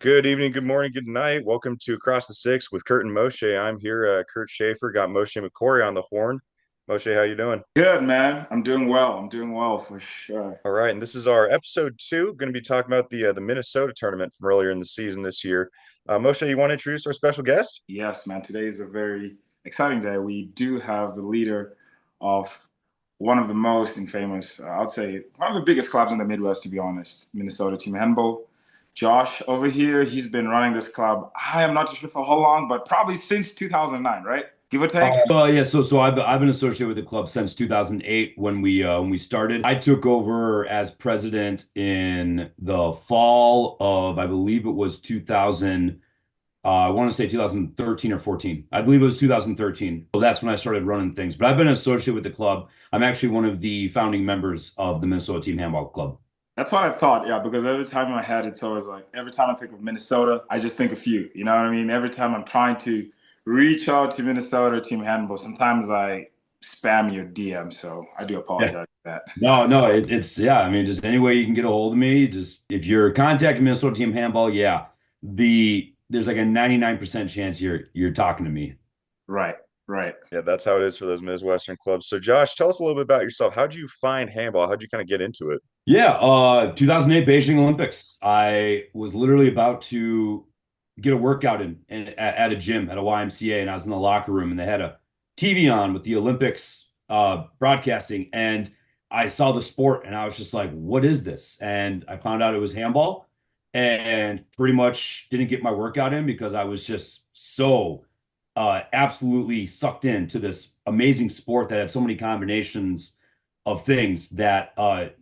Good evening, good morning, good night. Welcome to Across the Six with Kurt and Moshe. I'm here, Kurt Schaefer, got Moshe McCory on the horn. Moshe, how you doing? Good, man. I'm doing well. I'm doing well for sure. All right, and this is our episode two. Going to be talking about the Minnesota tournament from earlier in the season this year. Moshe, you want to introduce our special guest? Yes, man. Today is a very exciting day. We do have the leader of one of the most famous, I'd say, one of the biggest clubs in the Midwest, to be honest, Minnesota Team Handball. Josh over here, he's been running this club. I am not too sure for how long, but probably since 2009, right? Give or take. Yeah, so I've been associated with the club since 2008 when we started. I took over as president in the fall of I believe it was 2000. I want to say 2013 or 14. I believe it was 2013. So that's when I started running things. But I've been associated with the club. I'm actually one of the founding members of the Minnesota Team Handball Club. That's what I thought, yeah, because every time in my head, it's always like, every time I think of Minnesota, I just think of you. You know what I mean? Every time I'm trying to reach out to Minnesota Team Handball, sometimes I spam your DM. So I do Yeah. apologize for that. No, it's yeah. I mean, just any way you can get a hold of me. Just if you're contacting Minnesota Team Handball, yeah, there's like a 99% chance you're talking to me. Right, right. Yeah, that's how it is for those Midwestern clubs. So, Josh, tell us a little bit about yourself. How'd you find handball? How'd you kind of get into it? Yeah, 2008 Beijing Olympics. I was literally about to get a workout at a gym at a YMCA, and I was in the locker room, and they had a TV on with the Olympics broadcasting, and I saw the sport, and I was just like, "What is this?" And I found out it was handball, and pretty much didn't get my workout in because I was just so absolutely sucked into this amazing sport that had so many combinations of things that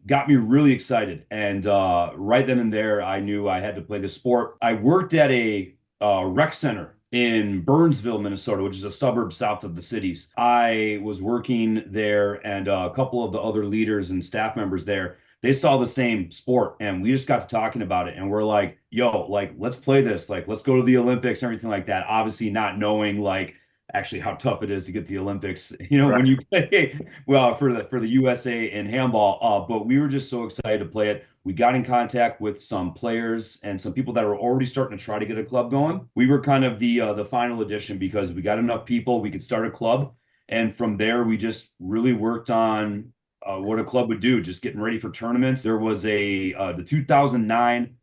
got me really excited. And right then and there, I knew I had to play the sport. I worked at a rec center in Burnsville, Minnesota, which is a suburb south of the cities. I was working there, and a couple of the other leaders and staff members there, they saw the same sport, and we just got to talking about it. And we're like, yo, like, let's play this. Like, let's go to the Olympics and everything like that. Obviously, not knowing like actually how tough it is to get the Olympics, when Right. you play well for the USA in handball. But we were just so excited to play it. We got in contact with some players and some people that were already starting to try to get a club going. We were kind of the final edition because we got enough people, we could start a club. And from there, we just really worked on what a club would do, just getting ready for tournaments. There was the 2009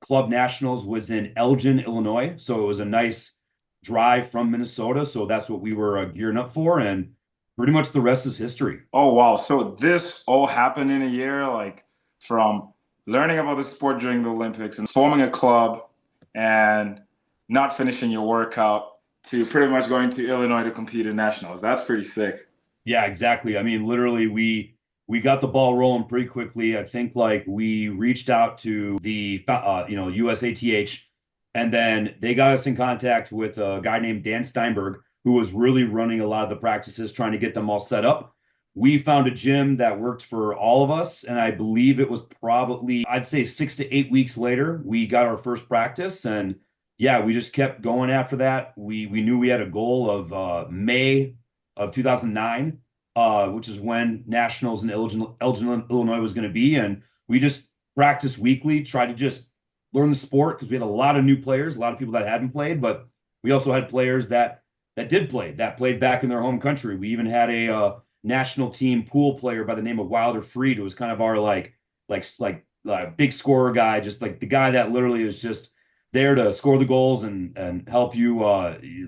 Club Nationals was in Elgin, Illinois. So it was a nice drive from Minnesota. So that's what we were gearing up for. And pretty much the rest is history. Oh, wow. So this all happened in a year, like from learning about the sport during the Olympics and forming a club and not finishing your workout to pretty much going to Illinois to compete in nationals. That's pretty sick. Yeah, exactly. I mean, literally, we got the ball rolling pretty quickly. I think like we reached out to the USATH, and then they got us in contact with a guy named Dan Steinberg, who was really running a lot of the practices, trying to get them all set up. We found a gym that worked for all of us, and I believe it was probably, I'd say 6 to 8 weeks later, we got our first practice, and yeah, we just kept going after that. We knew we had a goal of May of 2009, which is when Nationals in Elgin, Illinois was going to be. And we just practiced weekly, tried to just learn the sport because we had a lot of new players, a lot of people that hadn't played, but we also had players that did play, that played back in their home country. We even had a national team pool player by the name of Wilder Freed, who was kind of our big scorer guy, just like the guy that literally is just there to score the goals and help you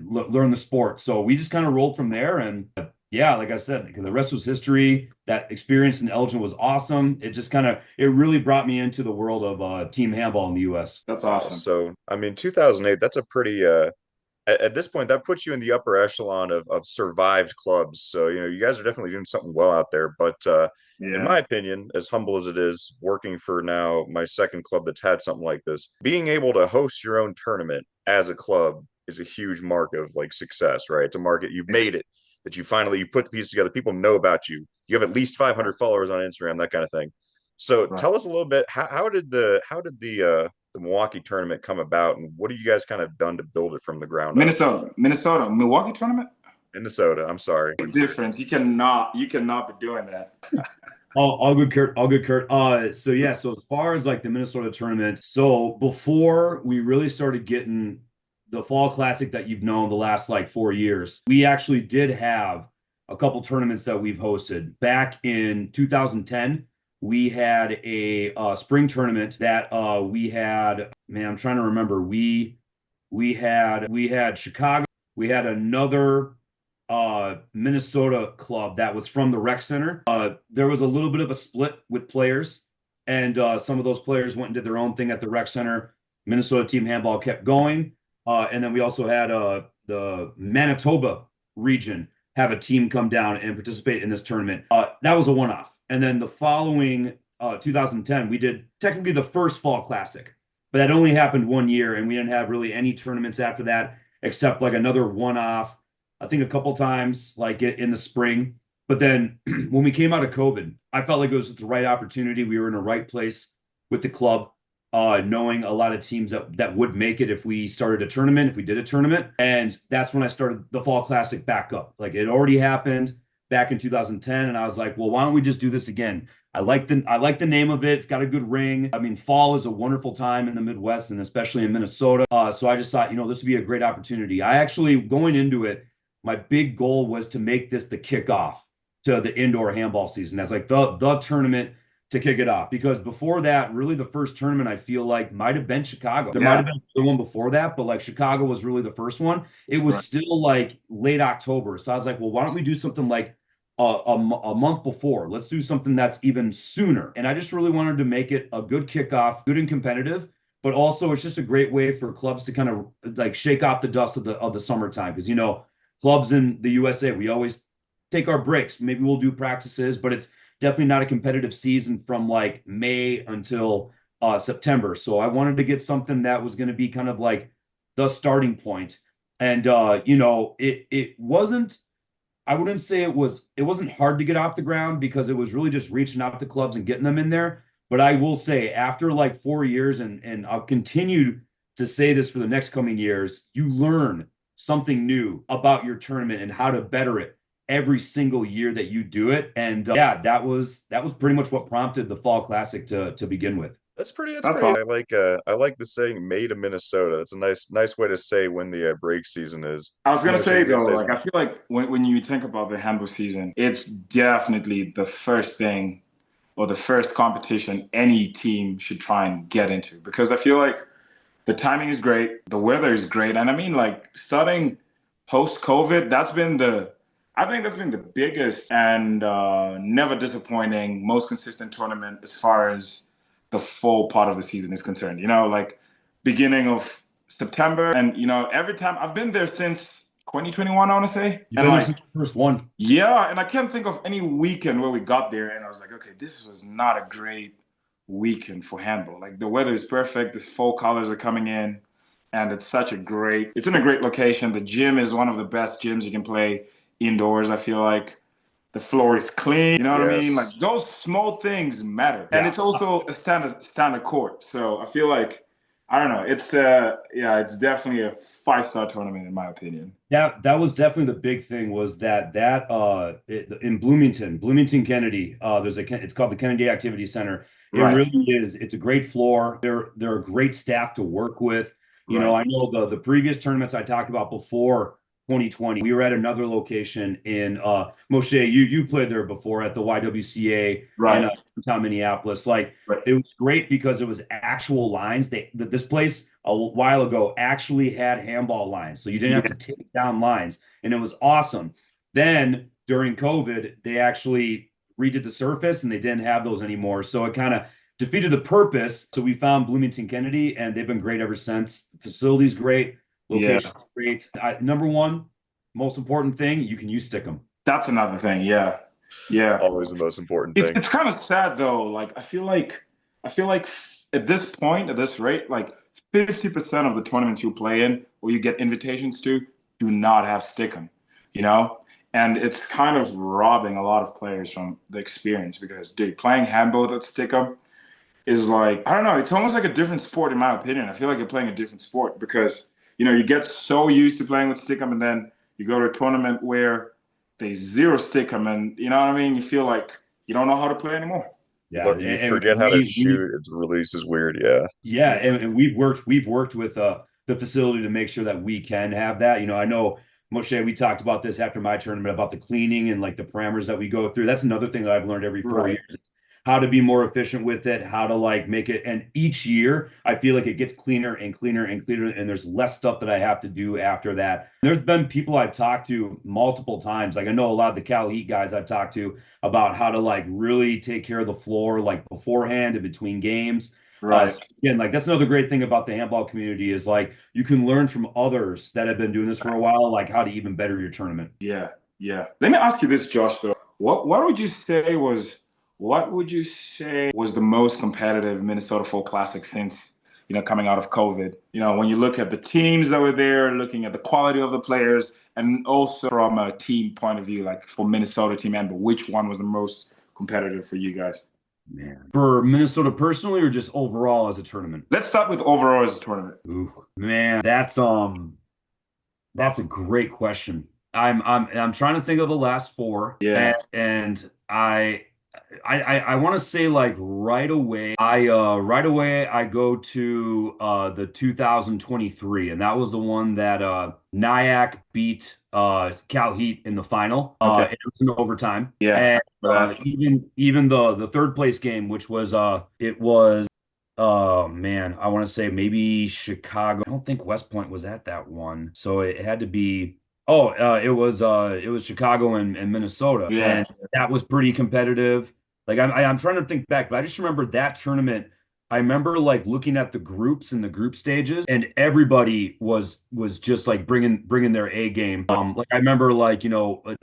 learn the sport. So we just kind of rolled from there, and yeah, like I said, the rest was history. That experience in Elgin was awesome. It just kind of it really brought me into the world of team handball in the U.S. That's Wow. awesome. So, I mean, 2008, that's a pretty at this point, that puts you in the upper echelon of survived clubs. So, you guys are definitely doing something well out there. But in Yeah. my opinion, as humble as it is, working for now my second club that's had something like this, being able to host your own tournament as a club is a huge mark of like success, right? It's a market you've made it, that you put the pieces together, people know about you. You have at least 500 followers on Instagram, that kind of thing. So Right. tell us a little bit, how did the Milwaukee tournament come about, and what have you guys kind of done to build it from the ground up? Minnesota, Milwaukee tournament? Minnesota, I'm sorry. Big difference. You cannot be doing that. All good, Kurt. All good, Kurt. So yeah, so as far as like the Minnesota tournament, so before we really started getting the fall classic that you've known the last like 4 years, we actually did have a couple tournaments that we've hosted. Back in 2010, we had a spring tournament that we had, man, I'm trying to remember. We had Chicago, we had another Minnesota club that was from the rec center. There was a little bit of a split with players, and some of those players went and did their own thing at the rec center. Minnesota Team Handball kept going, and then we also had the Manitoba region have a team come down and participate in this tournament. That was a one-off, and then the following 2010, we did technically the first fall classic, but that only happened 1 year, and we didn't have really any tournaments after that except like another one-off I think a couple times, like in the spring. But then when we came out of COVID, I felt like it was the right opportunity. We were in the right place with the club, knowing a lot of teams that would make it if we started a tournament, if we did a tournament. And that's when I started the Fall Classic back up. Like it already happened back in 2010, and I was like, well, why don't we just do this again? I like the name of it. It's got a good ring. I mean, fall is a wonderful time in the Midwest and especially in Minnesota. So I just thought, this would be a great opportunity. I actually going into it my big goal was to make this the kickoff to the indoor handball season. That's like the tournament to kick it off. Because before that, really the first tournament I feel like might have been Chicago. There might have Yeah, been the one before that, but like Chicago was really the first one. It was right. still like late October. So I was like, well, why don't we do something like a month before? Let's do something that's even sooner. And I just really wanted to make it a good kickoff, good and competitive. But also, it's just a great way for clubs to kind of like shake off the dust of the summertime because clubs in the USA, we always take our breaks. Maybe we'll do practices, but it's definitely not a competitive season from like May until September. So I wanted to get something that was going to be kind of like the starting point. And it wasn't. I wouldn't say it wasn't hard to get off the ground because it was really just reaching out to clubs and getting them in there. But I will say, after like 4 years, and I'll continue to say this for the next coming years, you learn something new about your tournament and how to better it every single year that you do it. And yeah, that was pretty much what prompted the Fall Classic to begin with. That's That's great. all. I like the saying "made in Minnesota." That's a nice way to say when the break season is. I was gonna Especially say in the though, USA. like I feel like when you think about the handball season, it's definitely the first thing or the first competition any team should try and get into because I feel like the timing is great, the weather is great, and I mean like starting post COVID, I think that's been the biggest and never disappointing, most consistent tournament as far as the full part of the season is concerned. Like beginning of September, and every time I've been there since 2021, I want to say, You've and been there like since the first one. yeah, and I can't think of any weekend where we got there and I was like, okay, this was not a great weekend for handball. Like the weather is perfect, the fall colors are coming in, and it's in a great location. The gym is one of the best gyms you can play indoors. I feel like the floor is clean. You know what I mean? Like Yes. those small things matter, and Yeah. it's also a standard court. So I feel like I don't know. It's definitely a five-star tournament in my opinion. That was definitely the big thing was in Bloomington Kennedy, it's called the Kennedy Activity Center. It Right, really is. It's a great floor. They're a great staff to work with. right, I know the previous tournaments I talked about before 2020, we were at another location in Moshe, you played there before at the YWCA in right, downtown Minneapolis. Like right. it was great because it was actual lines. This place a while ago actually had handball lines, so you didn't have Yeah, to take down lines, and it was awesome. Then during COVID, they actually redid the surface, and they didn't have those anymore, so it kind of defeated the purpose. So we found Bloomington Kennedy, and they've been great ever since. The facility's great, yeah. location great. Number one, most important thing, you can use Stickum. That's another thing. Yeah, yeah. Always the most important It's thing. it's kind of sad though. Like I feel like at this point, at this rate, like 50% of the tournaments you play in or you get invitations to do not have Stickum, you know? And it's kind of robbing a lot of players from the experience because dude, playing handball without Stickum is like, I don't know, it's almost like a different sport in my opinion. I feel like you're playing a different sport because, you get so used to playing with Stickum and then you go to a tournament where they zero Stickum and you know what I mean? You feel like you don't know how to play anymore. Yeah, You and forget how to we shoot. Its release is weird. Yeah. yeah, Yeah. and we've worked with the facility to make sure that we can have that. You know, I know Moshe, we talked about this after my tournament about the cleaning and like the parameters that we go through. That's another thing that I've learned every 4 years. Right. How to be more efficient with it, how to like make it. And each year, I feel like it gets cleaner and cleaner and cleaner, and there's less stuff that I have to do after that. There's been people I've talked to multiple times. Like I know a lot of the Cal Heat guys I've talked to about how to like really take care of the floor, like beforehand and between games. Right. So again, like that's another great thing about the handball community is like you can learn from others that have been doing this for a while, like how to even better your tournament. Yeah. Yeah. Let me ask you this, Josh, though. What would you say was the most competitive Minnesota Fall Classic since, coming out of COVID? When you look at the teams that were there, looking at the quality of the players, and also from a team point of view, like for Minnesota Team Handball, which one was the most competitive for you guys? Man. For Minnesota personally or just overall as a tournament? Let's start with overall as a tournament. Ooh, man, that's a great question. I'm trying to think of the last four, Yeah. and I want to say like right away I go to the 2023, and that was the one that Nyack beat Cal Heat in the final. Okay. It was in overtime, Yeah. and For that. even the third place game, which was it was. Oh man, I want to say maybe Chicago. I don't think West Point was at that one, so it had to be. Oh, it was Chicago and Minnesota, Yeah. and that was pretty competitive. Like I'm trying to think back, but I just remember that tournament. I remember like looking at the groups and the group stages, and everybody was just like bringing their A game. Like I remember like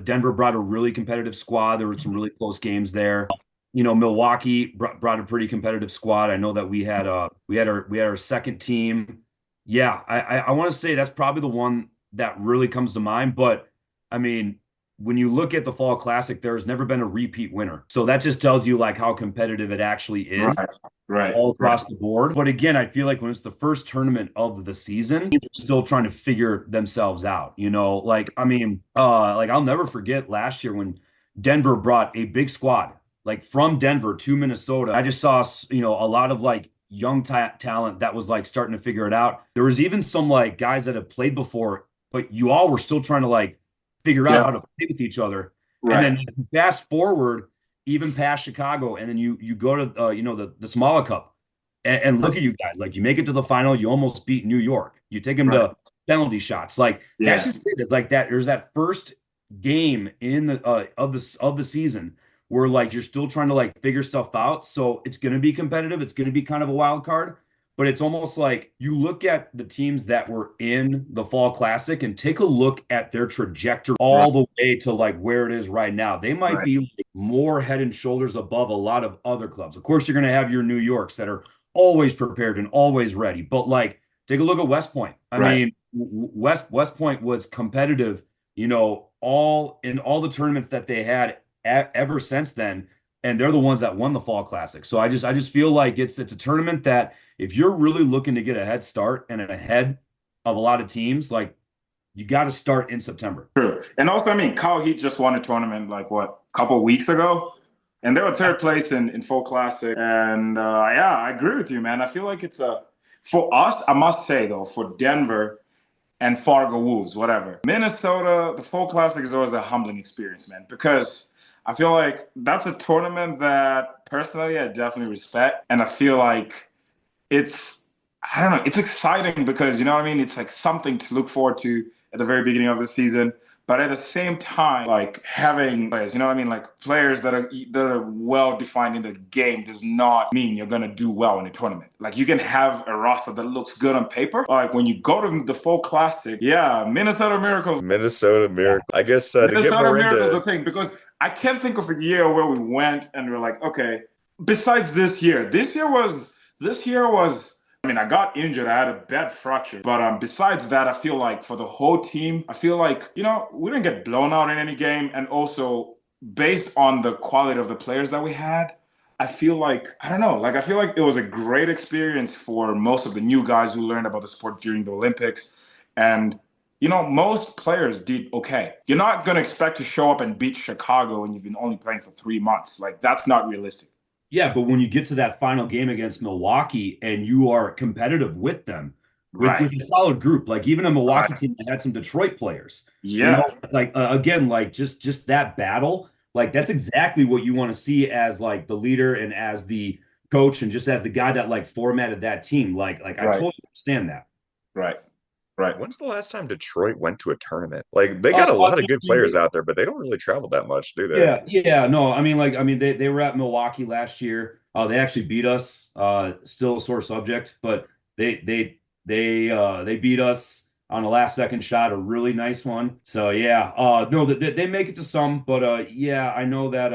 Denver brought a really competitive squad. There were some really close games there. Milwaukee brought a pretty competitive squad. I know that we had our second team. Yeah, I want to say that's probably the one that really comes to mind. But I mean, when you look at the Fall Classic, there's never been a repeat winner. So that just tells you like how competitive it actually is Right. Right. all Right. across the board. But again, I feel like when it's the first tournament of the season, they're still trying to figure themselves out. Like I mean, like I'll never forget last year when Denver brought a big squad, like from Denver to Minnesota. I just saw, a lot of like young talent that was like starting to figure it out. There was even some like guys that have played before, but you all were still trying to like figure out Yeah. how to play with each other. And Right. then fast forward even past Chicago, and then you go to the Smalla Cup, and look at you guys. Like you make it to the final, you almost beat New York. You take them Right. to penalty shots. Like that's Yeah. just it. It's like that. There's that first game in the of the season where like you're still trying to like figure stuff out. So it's going to be competitive. It's going to be kind of a wild card. But it's almost like you look at the teams that were in the Fall Classic and take a look at their trajectory Right. all the way to like where it is right now. They might Right. be like more head and shoulders above a lot of other clubs. Of course, you're going to have your New Yorks that are always prepared and always ready. But like, take a look at West Point. I Right. mean, West Point was competitive, all in all the tournaments that they had ever since then, and they're the ones that won the Fall Classic. So I just feel like it's a tournament that if you're really looking to get a head start and ahead of a lot of teams, like you got to start in September. True. And also, I mean, Cal Heat just won a tournament like what, a couple of weeks ago, and they were third place in full classic. And yeah, I agree with you, man. I feel like for us, I must say though, for Denver and Fargo Wolves, whatever, Minnesota, the full classic is always a humbling experience, man, because I feel like that's a tournament that personally I definitely respect, and I feel like it's I don't know, it's exciting because you know what I mean? It's like something to look forward to at the very beginning of the season. But at the same time, like having players, you know what I mean? Like players that are well defined in the game does not mean you're gonna do well in a tournament. Like you can have a roster that looks good on paper. Like when you go to the full classic, yeah, Minnesota Miracles. Minnesota Yeah. Miracle. I guess to get Minnesota more Miracles into the thing because I can't think of a year where we went and we're like, okay, besides this year was I mean, I got injured. I had a bad fracture. But besides that, I feel like for the whole team, I feel like, we didn't get blown out in any game. And also, based on the quality of the players that we had, I feel like, I don't know, like I feel like it was a great experience for most of the new guys who learned about the sport during the Olympics. And most players did okay. You're not going to expect to show up and beat Chicago and you've been only playing for 3 months. Like, that's not realistic. Yeah, but when you get to that final game against Milwaukee and you are competitive with them, with Right. a solid group, like even a Milwaukee Right. team that had some Detroit players, Yeah. like again, like just that battle, like that's exactly what you want to see as like the leader and as the coach and just as the guy that like formatted that team. Like I Right. totally understand that. Right. Right. When's the last time Detroit went to a tournament? Like they Uh, got a I lot of good players mean, out there, but they don't really travel that much, do they? yeah, no, I mean, they were at Milwaukee last year. They actually beat us. Still a sore subject, but they beat us on a last second shot, a really nice one. So yeah, no, they make it to some, but yeah, I know that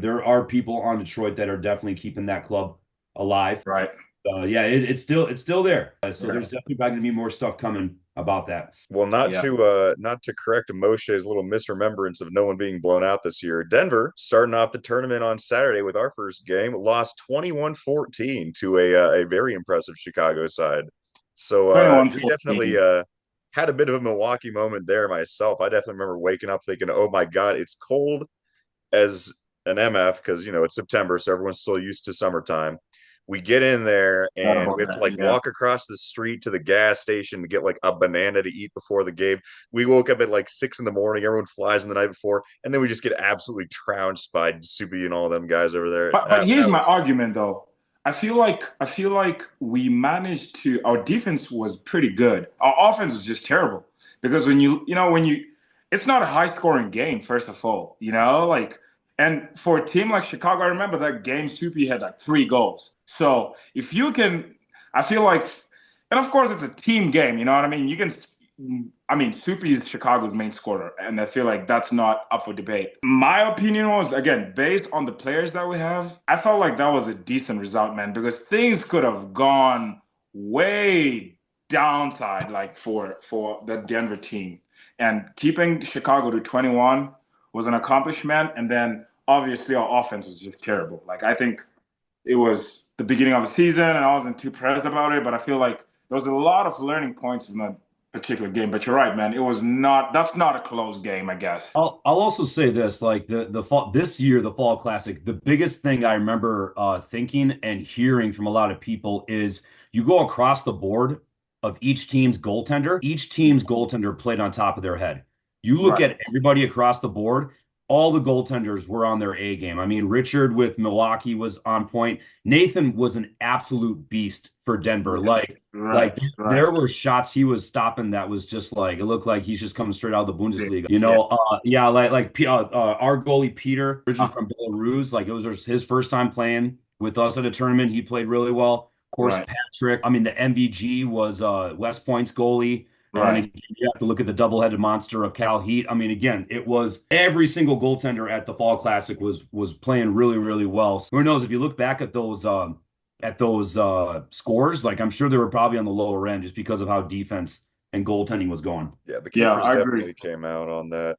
there are people on Detroit that are definitely keeping that club alive. Right. Yeah, it's still there. So Yeah. there's definitely going to be more stuff coming about that. Well, Yeah. not to correct Moshe's little misremembrance of no one being blown out this year. Denver starting off the tournament on Saturday with our first game, lost 21-14 to a very impressive Chicago side. So we definitely 21-14. had a bit of a Milwaukee moment there myself. I definitely remember waking up thinking, "Oh my God, it's cold as an MF because it's September, so everyone's still used to summertime. We get in there Thought and about we have to that. like Yeah. walk across the street to the gas station to get like a banana to eat before the game. We woke up at like 6 in the morning. Everyone flies in the night before, and then we just get absolutely trounced by Subi and all them guys over there. But here's That my was argument though. I feel like we managed to our defense was pretty good. Our offense was just terrible. Because when you it's not a high scoring game, first of all, like and for a team like Chicago, I remember that game Soupy had like 3 goals. So if you can I feel like and of course it's a team game, you know what I mean? Soupy is Chicago's main scorer, and I feel like that's not up for debate. My opinion was, again, based on the players that we have, I felt like that was a decent result, man, because things could have gone way downside, like for the Denver team. And keeping Chicago to 21 was an accomplishment, and then obviously our offense was just terrible. Like I think it was the beginning of the season, and I wasn't too proud about it. But I feel like there was a lot of learning points in that particular game. But you're right, man. It was not. That's not a close game, I guess. I'll also say this, like the fall this year, the Fall Classic, the biggest thing I remember thinking and hearing from a lot of people is you go across the board of each team's goaltender. Each team's goaltender played on top of their head. You look Right, at everybody across the board, all the goaltenders were on their A game. I mean, Richard with Milwaukee was on point. Nathan was an absolute beast for Denver. Like right, right. there were shots he was stopping that was just like it looked like he's just coming straight out of the Bundesliga. Yeah. Yeah, our goalie Peter, originally Uh, from Belarus, like it was his first time playing with us at a tournament. He played really well. Of course, right, Patrick. I mean, the MVG was West Point's goalie. And then right. again, you have to look at the double-headed monster of Cal Heat. I mean, again, it was every single goaltender at the Fall Classic was playing really, really well. So who knows if you look back at those scores, like I'm sure they were probably on the lower end just because of how defense and goaltending was going. Yeah, the Yeah, keepers I agree. definitely came out on that.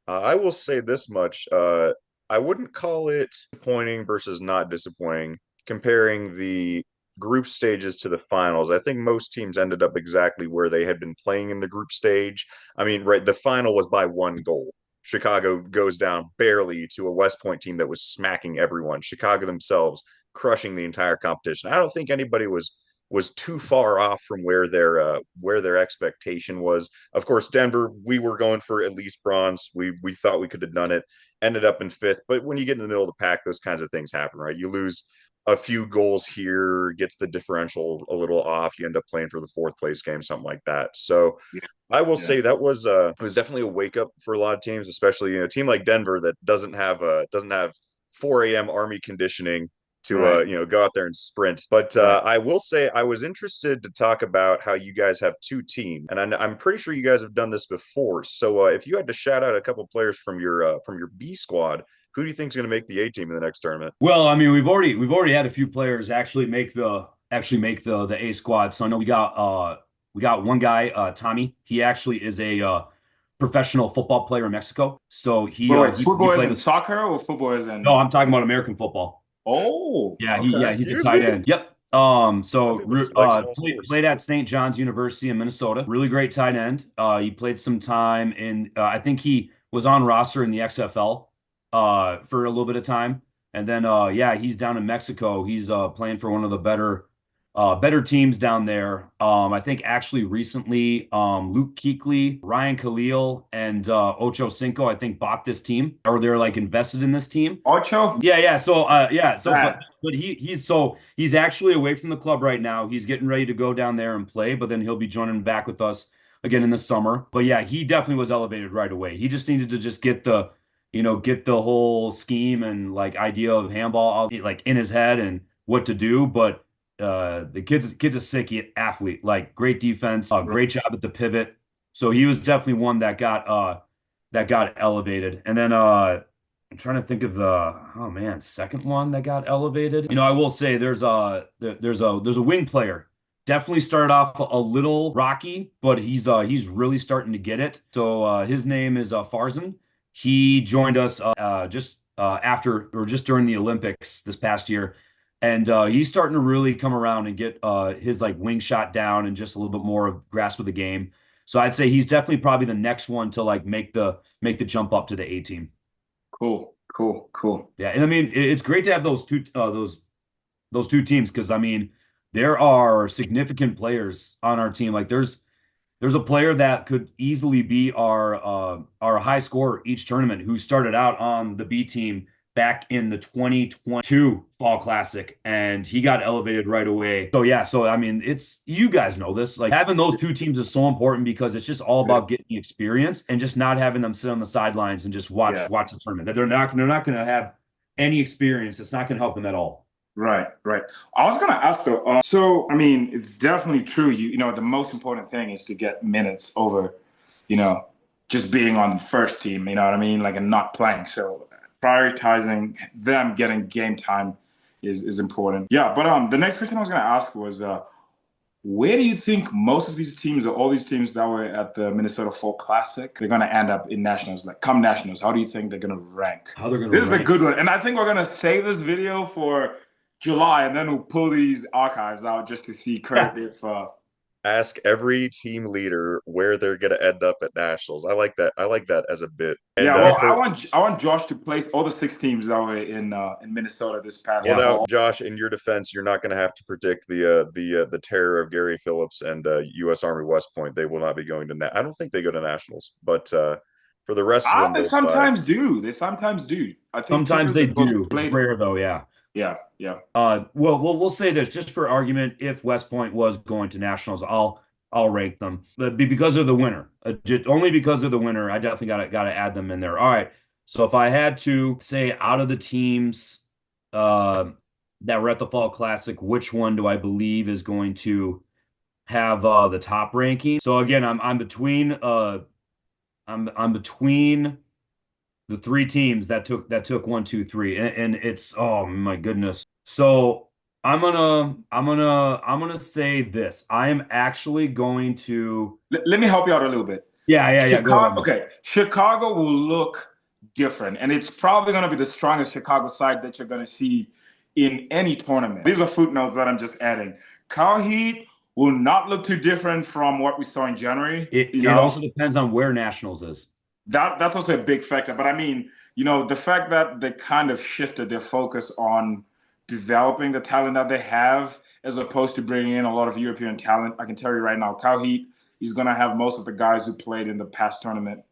I will say this much. I wouldn't call it disappointing versus not disappointing. Comparing the group stages to the finals, I think most teams ended up exactly where they had been playing in the group stage. I mean, right, the final was by 1 goal. Chicago goes down barely to a West Point team that was smacking everyone. Chicago themselves crushing the entire competition. I don't think anybody was too far off from where their expectation was. Of course, Denver, we were going for at least bronze. We thought we could have done it. Ended up in fifth, but when you get in the middle of the pack, those kinds of things happen, right? You lose a few goals here, gets the differential a little off. You end up playing for the fourth place game, something like that. So Yeah, I will yeah, say that was definitely a wake up for a lot of teams, especially a team like Denver that doesn't have 4 a.m. army conditioning to right. go out there and sprint. But Right. I will say I was interested to talk about how you guys have two teams, and I'm pretty sure you guys have done this before. So if you had to shout out a couple players from your B squad, who do you think is going to make the A team in the next tournament? Well, I mean, we've already had a few players actually make the A squad. So I know we got one guy, Tommy. He actually is a professional football player in Mexico. So he But uh wait, he football is played in with. soccer or football is No, in? I'm talking about American football. Oh, Yeah, okay. he's a Excuse tight me? end. Yep. So Other than just like small sports. played at St. John's University in Minnesota. Really great tight end. He played some time in I think he was on roster in the XFL for a little bit of time. And then yeah, he's down in Mexico. He's playing for one of the better teams down there. I think actually recently Luke Kuechly, Ryan Khalil, and Ocho Cinco, I think bought this team or they're like invested in this team. Ocho? Yeah. So Bad. but he's actually away from the club right now. He's getting ready to go down there and play, but then he'll be joining back with us again in the summer. But yeah, he definitely was elevated right away. He just needed to just get get the whole scheme and like idea of handball like in his head and what to do. But the kid's a sick athlete, like great defense, great job at the pivot. So he was definitely one that got elevated. And then I'm trying to think of the oh man, second one that got elevated. I will say there's a wing player. Definitely started off a little rocky, but he's really starting to get it. So his name is Farzan. He joined us just after or just during the Olympics this past year, and he's starting to really come around and get his like wing shot down and just a little bit more of grasp of the game. So I'd say he's definitely probably the next one to like make the jump up to the A team. Cool, cool, cool. Yeah, and I mean it's great to have those two teams because I mean there are significant players on our team. Like there's a player that could easily be our high scorer each tournament who started out on the B team back in the 2022 Fall Classic and he got elevated right away. So yeah, so I mean it's you guys know this. Like having those two teams is so important because it's just all Yeah. about getting experience and just not having them sit on the sidelines and just Yeah. watch the tournament. That they're not going to have any experience. It's not going to help them at all. Right, right. I was gonna ask though. So, I mean, it's definitely true. The most important thing is to get minutes over, you know, just being on the first team. You know what I mean? Like, and not playing. So, prioritizing them getting game time is important. Yeah. But the next question I was gonna ask was, where do you think most of these teams or all these teams that were at the Minnesota Fall Classic, they're gonna end up in nationals? Like, come nationals, how do you think they're gonna rank? How they're going to This is a rank. good one, and I think we're gonna save this video for July, and then we'll pull these archives out just to see Yeah. Kurt if. Ask every team leader where they're going to end up at nationals. I like that. I like that as a bit. And Yeah, well, I for want I want Josh to place all the six teams that were in Minnesota this past well, Yeah. now fall. Josh, in your defense, you're not going to have to predict the terror of Gary Phillips and U.S. Army West Point. They will not be going to. I don't think they go to nationals, but for the rest of them, They those five. sometimes do. They sometimes do. I think Sometimes teams they that go do. It's later. rare though, yeah. Yeah, yeah. Well, we'll say this just for argument. If West Point was going to nationals, I'll rank them, but because of the winner, just only because of the winner, I definitely gotta add them in there. All right. So if I had to say out of the teams uh, that were at the Fall Classic, which one do I believe is going to have the top ranking? So again, I'm between the three teams that took one, two, three, and it's oh my goodness. So I'm gonna say this. I am actually going to Let me help you out a little bit. yeah. Go ahead, Chicago, man. okay, Chicago will look different, and it's probably going to be the strongest Chicago side that you're going to see in any tournament. These are footnotes that I'm just adding. Cal Heat will not look too different from what we saw in January. It also depends on where nationals is. That's also a big factor. But I mean, the fact that they kind of shifted their focus on developing the talent that they have as opposed to bringing in a lot of European talent. I can tell you right now, Cal Heat is going to have most of the guys who played in the past tournament,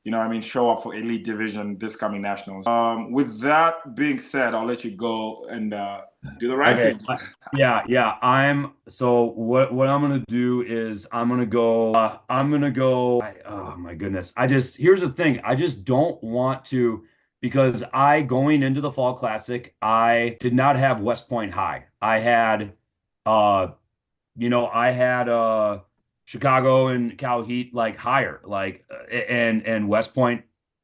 you know what I mean, show up for Elite Division this coming nationals. With that being said, I'll let you go and do the Okay. rankings. Yeah. So what I'm gonna do is oh my goodness. Here's the thing. I just don't want to because I going into the Fall Classic, I did not have West Point high. Uh I had Chicago and Cal Heat like higher, like and West Point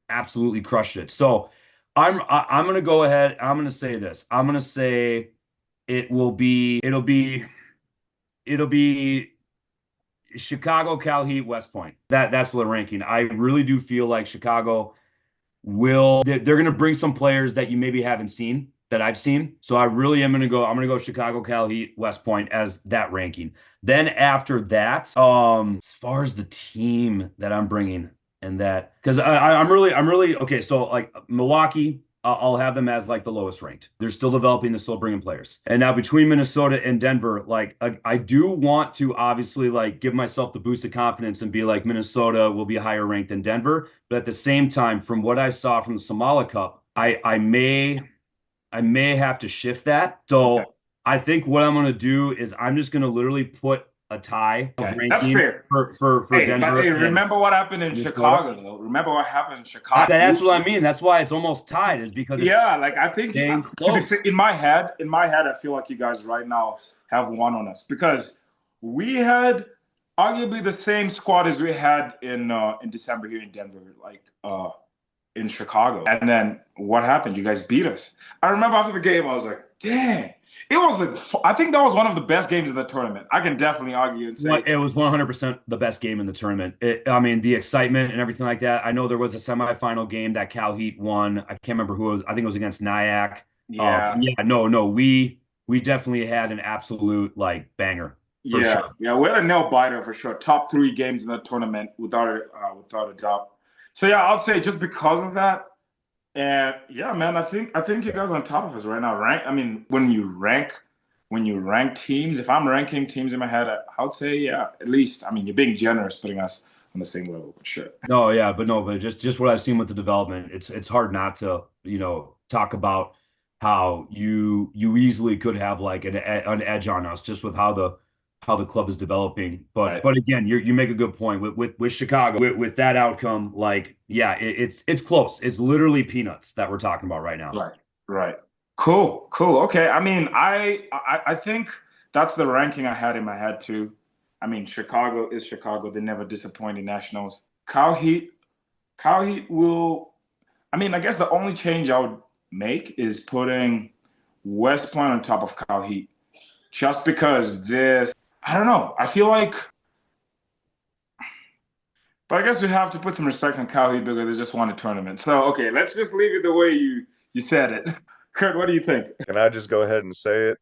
absolutely crushed it. So I'm gonna go ahead. I'm gonna say this. I'm gonna say it'll be Chicago, Cal Heat, West Point. That's the ranking. I really do feel like Chicago they're going to bring some players that you maybe haven't seen. that I've seen. So I really am I'm gonna go Chicago, Cal Heat, West Point as that ranking. Then after that, as far as the team that I'm bringing and that, because I'm really okay. So like Milwaukee, I'll have them as like the lowest ranked. They're still developing, they're still bringing players. And now between Minnesota and Denver, like I do want to obviously like give myself the boost of confidence and be like Minnesota will be higher ranked than Denver. But at the same time, from what I saw from the Somala Cup, I may have to shift that. Okay. So I think what I'm going to do is I'm just going to literally put a tie of Okay, that's ranking fair. for Hey, but Denver hey, and remember what happened in Minnesota. Chicago, though. Remember what happened in Chicago. That's what I mean. That's why it's almost tied, is because it's Yeah, like I think staying close. in my head, I feel like you guys right now have one on us because we had arguably the same squad as we had in December here in Denver, like in Chicago. And then what happened? You guys beat us. I remember after the game, I was like, dang. It was like, I think that was one of the best games of the tournament. I can definitely argue and say, It was 100% the best game in the tournament. I mean, the excitement and everything like that. I know there was a semifinal game that Cal Heat won. I can't remember who it was. I think it was against Nyack. yeah, Yeah, no, we definitely had an absolute like banger for yeah, sure. yeah. We had a nail biter for sure. Top three games in the tournament without a doubt. So yeah, I'll say just because of that. And yeah, man, I think you guys are on top of us right now. I mean, when you rank teams, if I'm ranking teams in my head, I would say yeah, at least. I mean, you're being generous, putting us on the same level for sure. No, yeah, but no, but just what I've seen with the development, it's hard not to, talk about how you easily could have like an edge on us just with how the club is developing. But Right, but again, you make a good point with Chicago with that outcome. Like, yeah, it's close. It's literally peanuts that we're talking about right now. right, right. Cool, cool. Okay. I mean, I think that's the ranking I had in my head too. I mean, Chicago is Chicago. They never disappoint in nationals. Cal Heat, Cal Heat will. I mean, I guess the only change I would make is putting West Point on top of Cal Heat, just because this. I don't know. I feel like, but I guess we have to put some respect on Cal Heat because they just won a tournament. So okay, let's just leave it the way you said it. Kurt, what do you think? Can I just go ahead and say it?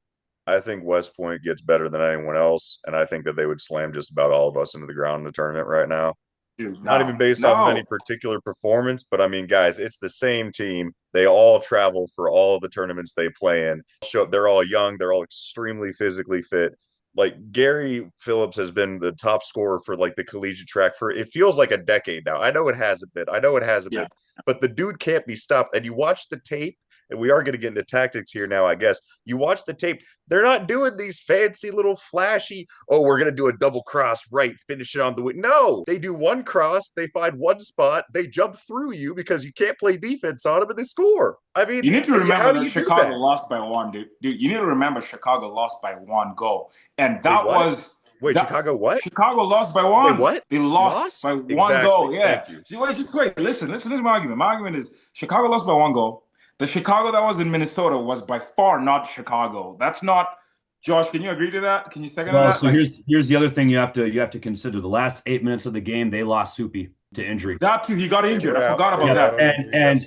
I think West Point gets better than anyone else, and I think that they would slam just about all of us into the ground in the tournament right now. Dude, Not no, even based off of any no. particular performance, but I mean, guys, it's the same team. They all travel for all of the tournaments they play in. They're all young. They're all extremely physically fit. Like Gary Phillips has been the top scorer for like the collegiate track for it feels like a decade now. I know it hasn't been. I know it hasn't Yeah. been, but the dude can't be stopped. And you watch the tape, and we are going to get into tactics here now, I guess. You watch the tape, they're not doing these fancy little flashy, oh, we're going to do a double cross right, finish it on the wing. No, they do one cross, they find one spot, they jump through you because you can't play defense on them, and they score. I mean, You need to how remember do that you do Chicago that? lost by one, dude. Dude, you need to remember Chicago lost by one goal. And They that what? was Wait, that Chicago what? Chicago lost by They one. what? They lost Loss? by one Exactly. goal. Yeah. Thank you. Wait, just wait. Listen, this is my argument. My argument is Chicago lost by one goal. The Chicago that was in Minnesota was by far not Chicago. That's not Josh, can you agree to that? Can you second to Well, that? so Like here's the other thing you have to consider. The last 8 minutes of the game, they lost Soupy to injury. that too, he got They injured. were I out. forgot They about were Yes, out that. on and injury. and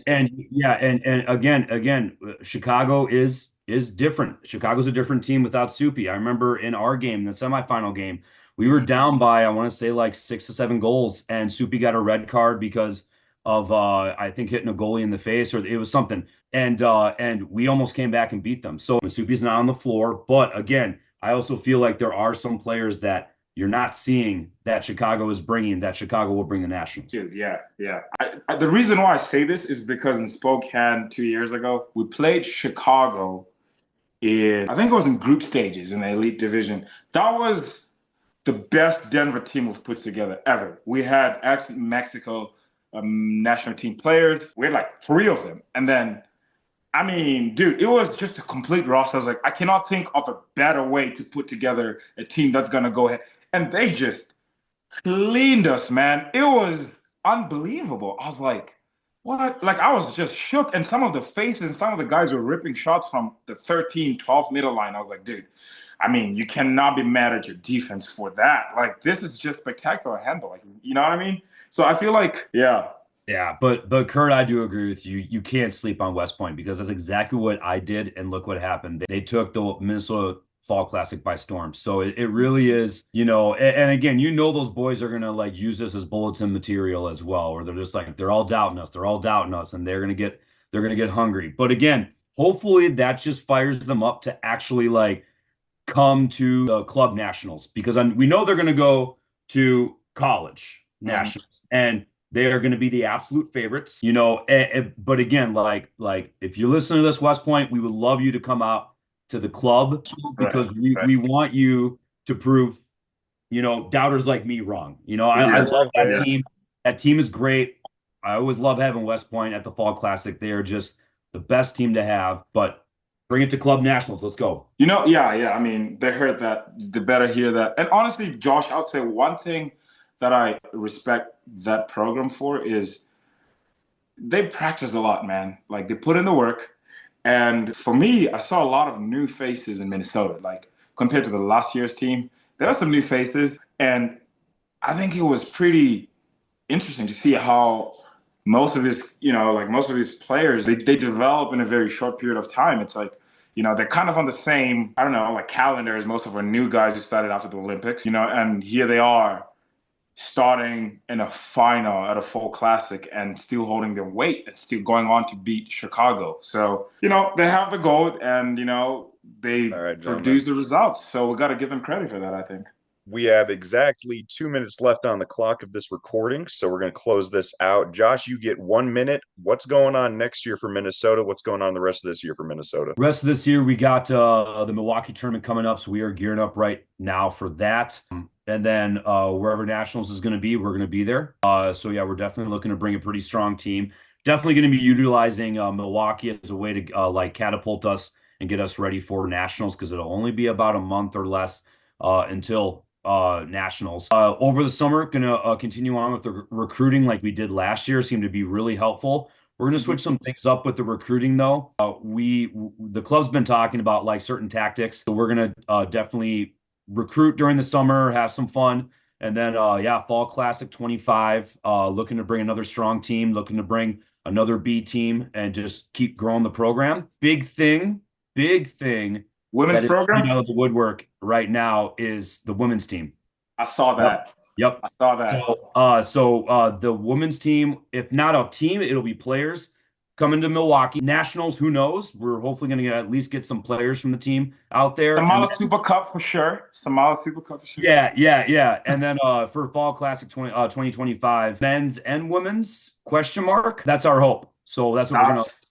Yes. and yeah, and again, Chicago is different. Chicago's a different team without Soupy. I remember in our game, the semifinal game, we were Mhm. down by I want to say like 6 to 7 goals, and Soupy got a red card because of I think hitting a goalie in the face or it was something, and we almost came back and beat them. So Soupy's not on the floor, but again, I also feel like there are some players that you're not seeing that Chicago is bringing that Chicago will bring the Nationals. Dude, yeah, yeah. The reason why I say this is because in Spokane 2 years ago, we played Chicago I think it was in group stages in the elite division. That was the best Denver team we've put together ever. We had ex-Mexico national team players. We had like three of them. And then, I mean, dude, it was just a complete roster. I was like, I cannot think of a better way to put together a team that's going to go ahead. And they just cleaned us, man. It was unbelievable. I was like, what? Like, I was just shook. And some of the faces and some of the guys were ripping shots from the 13, 12 middle line. I was like, dude, I mean, you cannot be mad at your defense for that. Like, this is just spectacular handball. Like, you know what I mean? So I feel like, yeah. Yeah, but Kurt, I do agree with you. You can't sleep on West Point because that's exactly what I did, and look what happened. They took the Minnesota Fall Classic by storm. So it really is, and again, those boys are gonna like use this as bulletin material as well, where they're just like they're all doubting us, and they're gonna get hungry. But again, hopefully that just fires them up to actually like come to the club nationals because we know they're going to go to college Mhm. nationals and they are going to be the absolute favorites, but again, like if you're listening to this, West Point, we would love you to come out to the club Right, because we, right. we want you to prove, doubters like me wrong. I Yeah, love that yeah. team. That team is great. I always love having West Point at the Fall Classic. They are just the best team to have, but bring it to club nationals. Let's go. Yeah, yeah. I mean, they heard that. They better hear that. And honestly, Josh, I would say one thing that I respect that program for is they practice a lot, man. Like they put in the work. And for me, I saw a lot of new faces in Minnesota. Like compared to the last year's team, there are some new faces. And I think it was pretty interesting to see how most of these players, they develop in a very short period of time. It's like, they're kind of on the same, I don't know, like calendar as most of our new guys who started after the Olympics, and here they are starting in a final at a full classic and still holding their weight and still going on to beat Chicago. So, they have the gold and, they All right, gentlemen. produce the results. So we got to give them credit for that, I think. We have exactly 2 minutes left on the clock of this recording, so we're going to close this out. Josh, you get 1 minute. What's going on next year for Minnesota? What's going on the rest of this year for Minnesota? Rest of this year, we got the Milwaukee tournament coming up, so we are gearing up right now for that. And then wherever Nationals is going to be, we're going to be there. So yeah, we're definitely looking to bring a pretty strong team. Definitely going to be utilizing Milwaukee as a way to like catapult us and get us ready for Nationals because it'll only be about a month or less until Nationals. Over the summer, going to continue on with the recruiting like we did last year. Seemed to be really helpful. We're going to switch some things up with the recruiting though. The club's been talking about like certain tactics. So we're going to definitely recruit during the summer, have some fun. And then yeah, Fall Classic 25, looking to bring another strong team, looking to bring another B team and just keep growing the program. Big thing Women's that is coming program, out of the woodwork right now is the women's team. I saw Yep. that. Yep. I saw that. So the women's team, if not a team, it'll be players coming to Milwaukee. Nationals, who knows? We're hopefully going to at least get some players from the team out there. And Samala Super Cup for sure. Samala Super Cup for sure. yeah. And then for Fall Classic 2025, men's and women's question mark. That's our hope. So that's what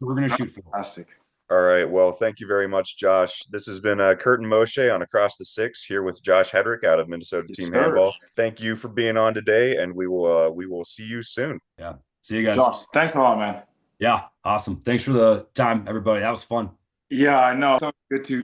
we're gonna That's shoot for. fantastic. All right. Well, thank you very much, Josh. This has been Kurt and Moshe on Across the Six here with Josh Hetterick out of Minnesota Yes, Team sir. Handball. Thank you for being on today, and we will see you soon. Yeah. See you guys. Josh, thanks a lot, man. Yeah. Awesome. Thanks for the time, everybody. That was fun. Yeah, I know. So good to